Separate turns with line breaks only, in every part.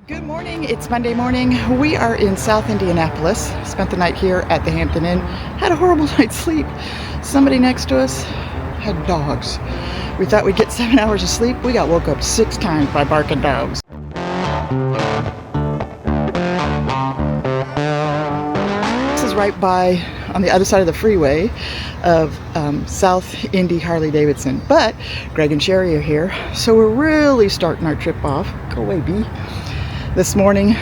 Good morning, it's Monday morning. We are in South Indianapolis. Spent the night here at the Hampton Inn. Had a horrible night's sleep. Somebody next to us had dogs. We thought we'd get 7 hours of sleep. We got woke up 6 times by barking dogs. This is right by, on the other side of the freeway of South Indy Harley-Davidson. But Greg and Sherry are here, so we're really starting our trip off. Go away, bee. This morning,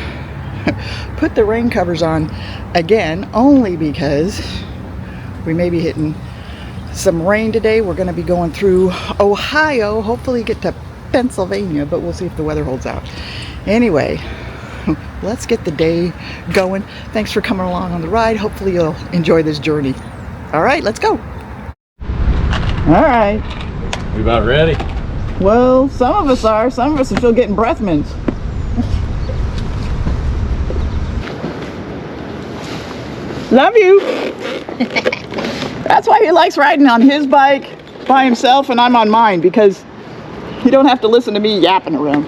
put the rain covers on again, only because we may be hitting some rain today. We're going to be going through Ohio, hopefully get to Pennsylvania, but we'll see if the weather holds out. Anyway, let's get the day going. Thanks for coming along on the ride. Hopefully you'll enjoy this journey. All right, let's go. All right.
We about ready?
Well, some of us are still getting breath mints. Love you. That's why he likes riding on his bike by himself and I'm on mine, because you don't have to listen to me yapping around.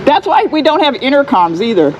That's why we don't have intercoms either.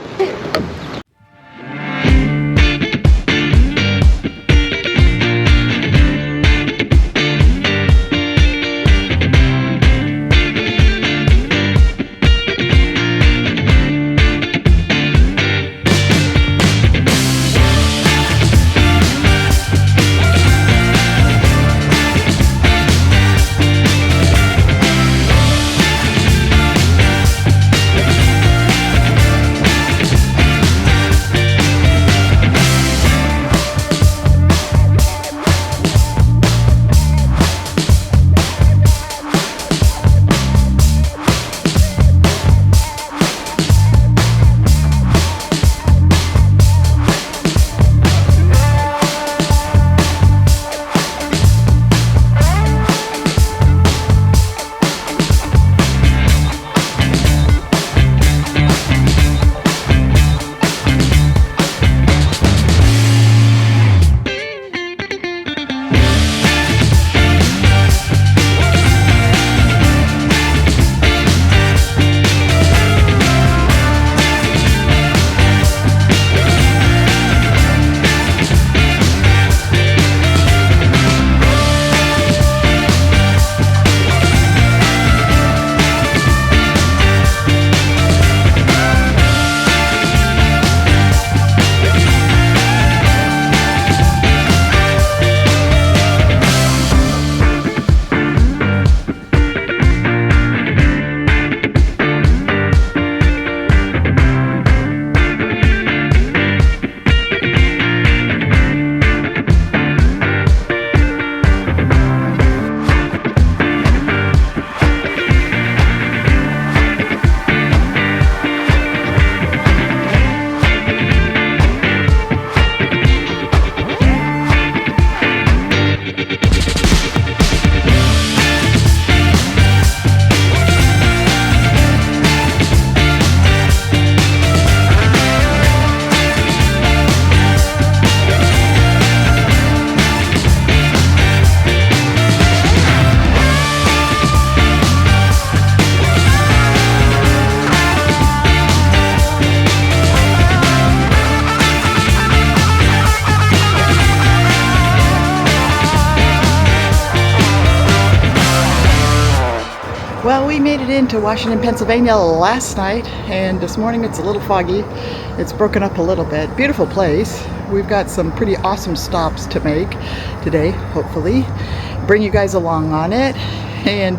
Well, we made it into Washington, Pennsylvania last night, and this morning it's a little foggy. It's broken up a little bit. Beautiful place. We've got some pretty awesome stops to make today, hopefully. Bring you guys along on it. And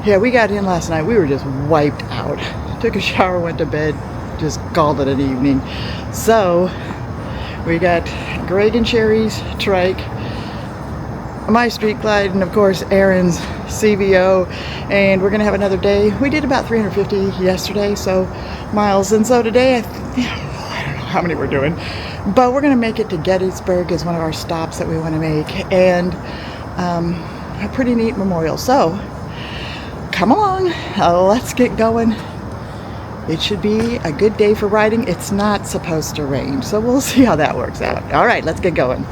yeah, we got in last night. We were just wiped out. Took a shower, went to bed, just called it an evening. So we got Greg and Sherry's trike, my street glide, and of course Aaron's CVO, and we're gonna have another day. We did about 350 yesterday, so miles, and so today I don't know how many we're doing, but we're gonna make it to Gettysburg as one of our stops that we want to make, and a pretty neat memorial. So come along, let's get going. It should be a good day for riding. It's not supposed to rain, so we'll see how that works out. All right, let's get going.